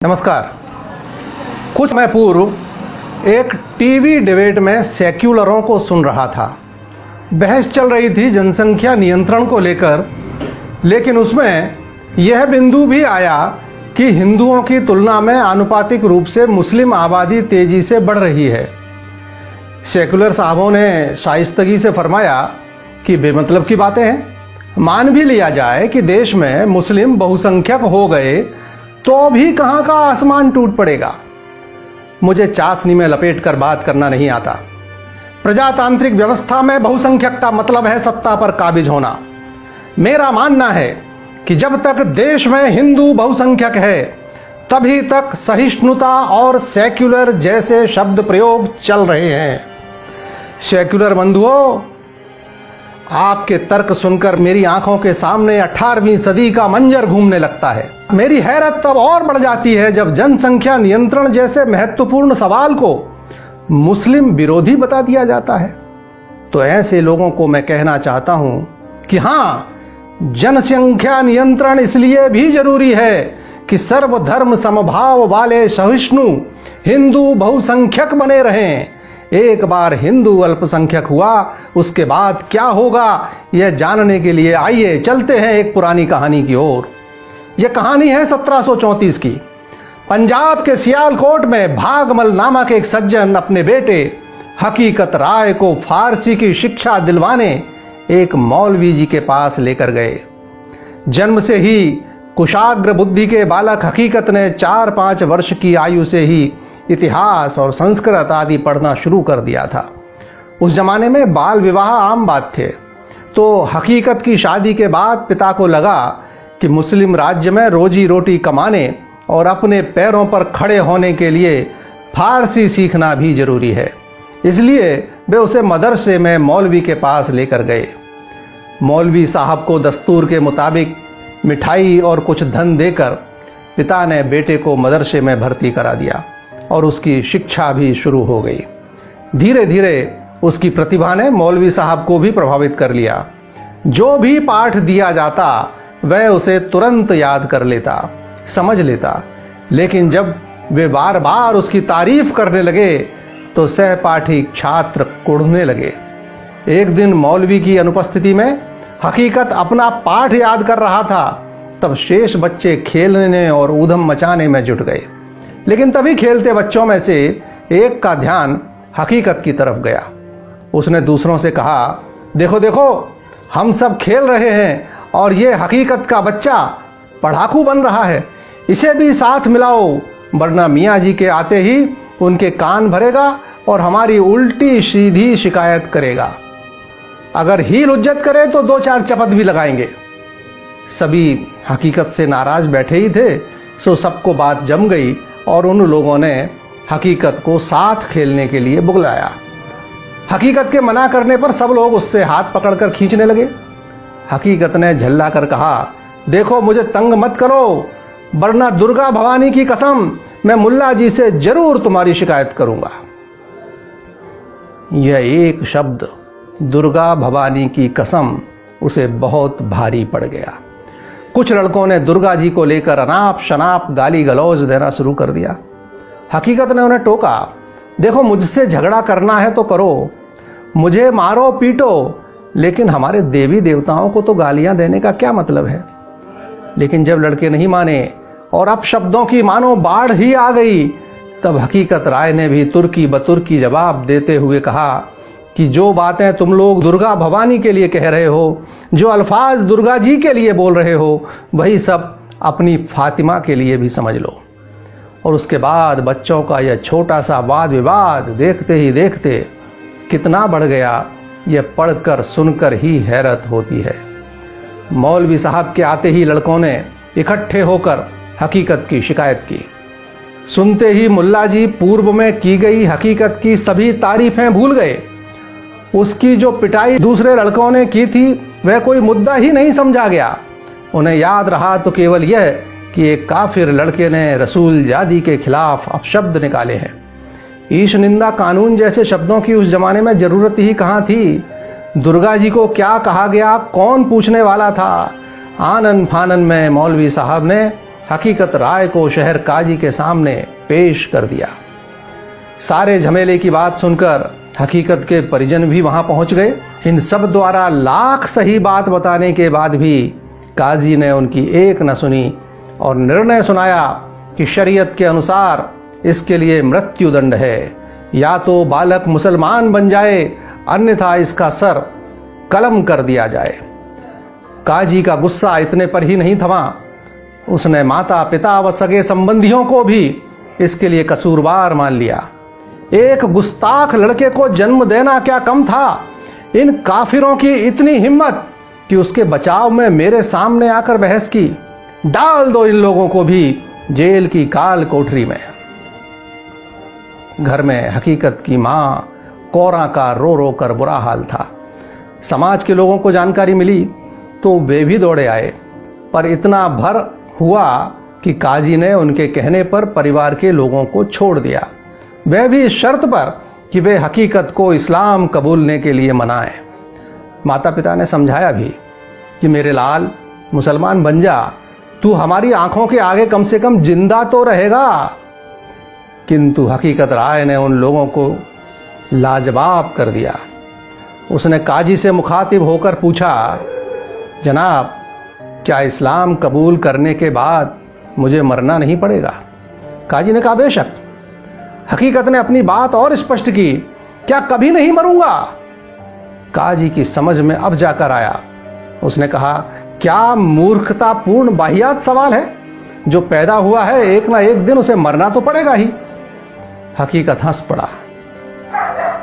नमस्कार। कुछ समय पूर्व एक टीवी डिबेट में सेक्युलरों को सुन रहा था। बहस चल रही थी जनसंख्या नियंत्रण को लेकर, लेकिन उसमें यह बिंदु भी आया कि हिंदुओं की तुलना में आनुपातिक रूप से मुस्लिम आबादी तेजी से बढ़ रही है। सेक्युलर साहबों ने शाइस्तगी से फरमाया कि बेमतलब की बातें हैं। मान भी लिया जाए कि देश में मुस्लिम बहुसंख्यक हो गए तो भी कहां का आसमान टूट पड़ेगा। मुझे चाशनी में लपेट कर बात करना नहीं आता। प्रजातांत्रिक व्यवस्था में बहुसंख्यक का मतलब है सत्ता पर काबिज होना। मेरा मानना है कि जब तक देश में हिंदू बहुसंख्यक है तभी तक सहिष्णुता और सेक्युलर जैसे शब्द प्रयोग चल रहे हैं। सेक्युलर बंधुओं, आपके तर्क सुनकर मेरी आंखों के सामने 18वीं सदी का मंजर घूमने लगता है। मेरी हैरत तब और बढ़ जाती है जब जनसंख्या नियंत्रण जैसे महत्वपूर्ण सवाल को मुस्लिम विरोधी बता दिया जाता है। तो ऐसे लोगों को मैं कहना चाहता हूं कि हां, जनसंख्या नियंत्रण इसलिए भी जरूरी है कि सर्वधर्म समभाव वाले सहिष्णु हिंदू बहुसंख्यक बने रहें। एक बार हिंदू अल्पसंख्यक हुआ, उसके बाद क्या होगा यह जानने के लिए आइए चलते हैं एक पुरानी कहानी की ओर। यह कहानी है 1734 की। पंजाब के सियालकोट में भागमल नामक एक सज्जन अपने बेटे हकीकत राय को फारसी की शिक्षा दिलवाने एक मौलवी जी के पास लेकर गए। जन्म से ही कुशाग्र बुद्धि के बालक हकीकत ने 4-5 वर्ष की आयु से ही इतिहास और संस्कृत आदि पढ़ना शुरू कर दिया था। उस जमाने में बाल विवाह आम बात थे। तो हकीकत की शादी के बाद पिता को लगा कि मुस्लिम राज्य में रोजी रोटी कमाने और अपने पैरों पर खड़े होने के लिए फारसी सीखना भी जरूरी है। इसलिए वे उसे मदरसे में मौलवी के पास लेकर गए। मौलवी साहब को दस्तूर के मुताबिक मिठाई और कुछ धन देकर पिता ने बेटे को मदरसे में भर्ती करा दिया और उसकी शिक्षा भी शुरू हो गई। धीरे धीरे उसकी प्रतिभा ने मौलवी साहब को भी प्रभावित कर लिया। जो भी पाठ दिया जाता वह उसे तुरंत याद कर लेता, समझ लेता। लेकिन जब वे बार बार उसकी तारीफ करने लगे तो सहपाठी छात्र कुढ़ने लगे। एक दिन मौलवी की अनुपस्थिति में हकीकत अपना पाठ याद कर रहा था। तब शेष बच्चे खेलने और ऊधम मचाने में जुट गए। लेकिन तभी खेलते बच्चों में से एक का ध्यान हकीकत की तरफ गया। उसने दूसरों से कहा, देखो देखो, हम सब खेल रहे हैं और ये हकीकत का बच्चा पढ़ाकू बन रहा है। इसे भी साथ मिलाओ, वरना मियाँ जी के आते ही उनके कान भरेगा और हमारी उल्टी सीधी शिकायत करेगा। अगर हील हुज्जत करे तो 2-4 चपत भी लगाएंगे। सभी हकीकत से नाराज बैठे ही थे, सो सबको बात जम गई और उन लोगों ने हकीकत को साथ खेलने के लिए बुलाया। हकीकत के मना करने पर सब लोग उससे हाथ पकड़कर खींचने लगे। हकीकत ने झल्ला कर कहा, देखो मुझे तंग मत करो, वरना दुर्गा भवानी की कसम मैं मुल्ला जी से जरूर तुम्हारी शिकायत करूंगा। यह एक शब्द दुर्गा भवानी की कसम उसे बहुत भारी पड़ गया। कुछ लड़कों ने दुर्गा जी को लेकर अनाप शनाप गाली गलौज देना शुरू कर दिया। हकीकत ने उन्हें टोका, देखो मुझसे झगड़ा करना है तो करो, मुझे मारो पीटो, लेकिन हमारे देवी देवताओं को तो गालियां देने का क्या मतलब है। लेकिन जब लड़के नहीं माने और अब शब्दों की मानो बाढ़ ही आ गई, तब हकीकत राय ने भी तुर्की बतुर्की जवाब देते हुए कहा कि जो बातें तुम लोग दुर्गा भवानी के लिए कह रहे हो, जो अल्फाज दुर्गा जी के लिए बोल रहे हो, वही सब अपनी फातिमा के लिए भी समझ लो। और उसके बाद बच्चों का यह छोटा सा वाद विवाद देखते ही देखते कितना बढ़ गया, यह पढ़कर सुनकर ही हैरत होती है। मौलवी साहब के आते ही लड़कों ने इकट्ठे होकर हकीकत की शिकायत की। सुनते ही मुल्ला जी पूर्व में की गई हकीकत की सभी तारीफें भूल गए। उसकी जो पिटाई दूसरे लड़कों ने की थी वह कोई मुद्दा ही नहीं समझा गया। उन्हें याद रहा तो केवल यह कि एक काफिर लड़के ने रसूल जादी के खिलाफ अपशब्द निकाले हैं। ईश निंदा कानून जैसे शब्दों की उस जमाने में जरूरत ही कहाँ थी। दुर्गा जी को क्या कहा गया, कौन पूछने वाला था। आनन फानन में मौलवी साहब ने हकीकत राय को शहर काजी के सामने पेश कर दिया। सारे झमेले की बात सुनकर हकीकत के परिजन भी वहां पहुंच गए। इन सब द्वारा लाख सही बात बताने के बाद भी काजी ने उनकी एक न सुनी और निर्णय सुनाया कि शरीयत के अनुसार इसके लिए मृत्युदंड है, या तो बालक मुसलमान बन जाए अन्यथा इसका सर कलम कर दिया जाए। काजी का गुस्सा इतने पर ही नहीं थमा, उसने माता पिता व सगे संबंधियों को भी इसके लिए कसूरवार मान लिया। एक गुस्ताख लड़के को जन्म देना क्या कम था। इन काफिरों की इतनी हिम्मत कि उसके बचाव में मेरे सामने आकर बहस की। डाल दो इन लोगों को भी जेल की काल कोठरी में। घर में हकीकत की मां कोरा का रो रो कर बुरा हाल था। समाज के लोगों को जानकारी मिली तो वे भी दौड़े आए, पर इतना भर हुआ कि काजी ने उनके कहने पर परिवार के लोगों को छोड़ दिया, वह भी इस शर्त पर कि वे हकीकत को इस्लाम कबूलने के लिए मनाएं। माता पिता ने समझाया भी कि मेरे लाल मुसलमान बन जा, तू हमारी आंखों के आगे कम से कम जिंदा तो रहेगा। किंतु हकीकत राय ने उन लोगों को लाजवाब कर दिया। उसने काजी से मुखातिब होकर पूछा, जनाब क्या इस्लाम कबूल करने के बाद मुझे मरना नहीं पड़ेगा? काजी ने कहा, बेशक। हकीकत ने अपनी बात और स्पष्ट की, क्या कभी नहीं मरूंगा? काजी की समझ में अब जाकर आया। उसने कहा, क्या मूर्खतापूर्ण बाहियात सवाल है? जो पैदा हुआ है एक ना एक दिन उसे मरना तो पड़ेगा ही। हकीकत हंस पड़ा।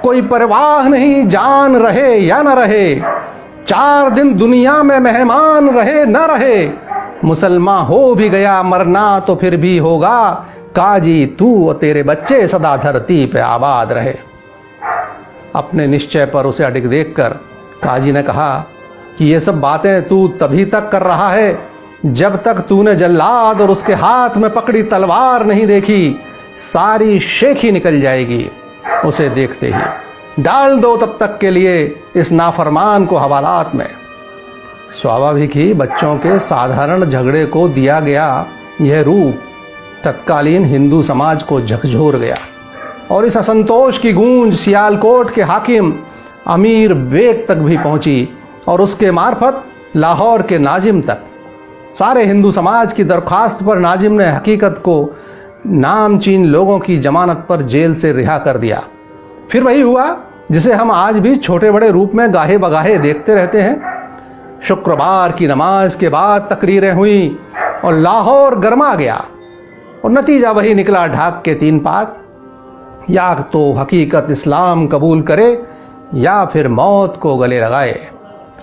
कोई परवाह नहीं जान रहे या न रहे, 4 दिन दुनिया में मेहमान रहे न रहे, मुसलमान हो भी गया मरना तो फिर भी होगा। काजी तू और तेरे बच्चे सदा धरती पे आबाद रहे। अपने निश्चय पर उसे अडिग देखकर काजी ने कहा कि ये सब बातें तू तभी तक कर रहा है जब तक तूने जल्लाद और उसके हाथ में पकड़ी तलवार नहीं देखी। सारी शेखी निकल जाएगी उसे देखते ही। डाल दो तब तक के लिए इस नाफरमान को हवालात में। स्वाभाविक ही बच्चों के साधारण झगड़े को दिया गया यह रूप तत्कालीन हिंदू समाज को झकझोर गया और इस असंतोष की गूंज सियालकोट के हाकिम अमीर बेग तक भी पहुंची और उसके मार्फत लाहौर के नाजिम तक। सारे हिंदू समाज की दरख्वास्त पर नाजिम ने हकीकत को नामचीन लोगों की जमानत पर जेल से रिहा कर दिया। फिर वही हुआ जिसे हम आज भी छोटे बड़े रूप में गाहे बगाहे देखते रहते हैं। शुक्रवार की नमाज के बाद तकरीरें हुई और लाहौर गरमा गया और नतीजा वही निकला, ढाक के 3 पात। या तो हकीकत इस्लाम कबूल करे या फिर मौत को गले लगाए।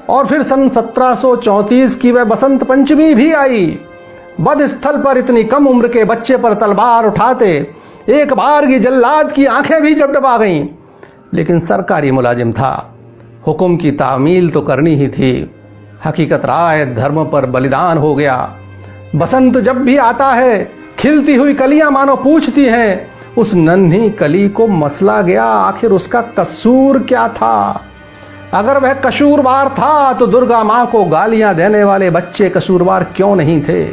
और फिर सन 1734 की वह बसंत पंचमी भी आई। बद स्थल पर इतनी कम उम्र के बच्चे पर तलवार उठाते एक बार की जल्लाद की आंखें भी डबडबा गईं। लेकिन सरकारी मुलाजिम था, हुक्म की तामील तो करनी ही थी। हकीकत राय धर्म पर बलिदान हो गया। बसंत जब भी आता है खिलती हुई कलियां मानो पूछती हैं, उस नन्ही कली को मसला गया आखिर उसका कसूर क्या था। अगर वह कसूरवार था तो दुर्गा मां को गालियां देने वाले बच्चे कसूरवार क्यों नहीं थे?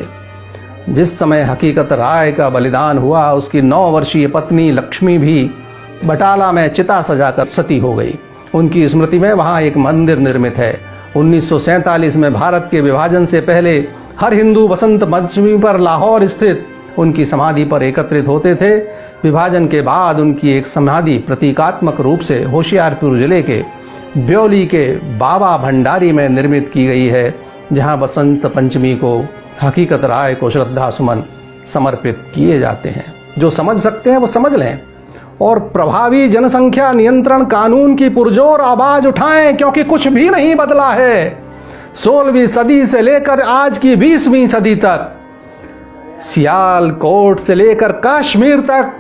जिस समय हकीकत राय का बलिदान हुआ उसकी 9 वर्षीय पत्नी लक्ष्मी भी बटाला में चिता सजाकर सती हो गई। उनकी स्मृति में वहां एक मंदिर निर्मित है। 1947 में भारत के विभाजन से पहले हर हिंदू बसंत पंचमी पर लाहौर स्थित उनकी समाधि पर एकत्रित होते थे। विभाजन के बाद उनकी एक समाधि प्रतीकात्मक रूप से होशियारपुर जिले के ब्योली के बाबा भंडारी में निर्मित की गई है, जहां बसंत पंचमी को हकीकत राय को श्रद्धा सुमन समर्पित किए जाते हैं। जो समझ सकते हैं वो समझ लें और प्रभावी जनसंख्या नियंत्रण कानून की पुरजोर आवाज उठाएं, क्योंकि कुछ भी नहीं बदला है। 16वीं सदी से लेकर आज की 20वीं सदी तक, सियालकोट से लेकर कश्मीर तक,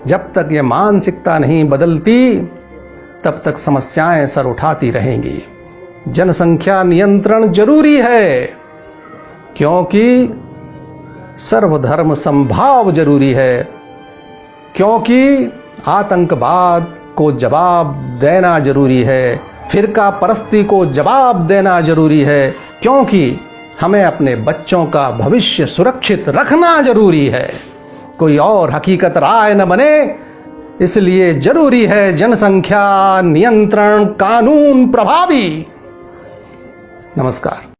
जब तक ये मानसिकता नहीं बदलती तब तक समस्याएं सर उठाती रहेंगी। जनसंख्या नियंत्रण जरूरी है, क्योंकि सर्वधर्म संभाव जरूरी है, क्योंकि आतंकवाद को जवाब देना जरूरी है, फिरका परस्ती को जवाब देना जरूरी है, क्योंकि हमें अपने बच्चों का भविष्य सुरक्षित रखना जरूरी है। कोई और हकीकत राय न बने, इसलिए जरूरी है जनसंख्या नियंत्रण कानून प्रभावी। नमस्कार।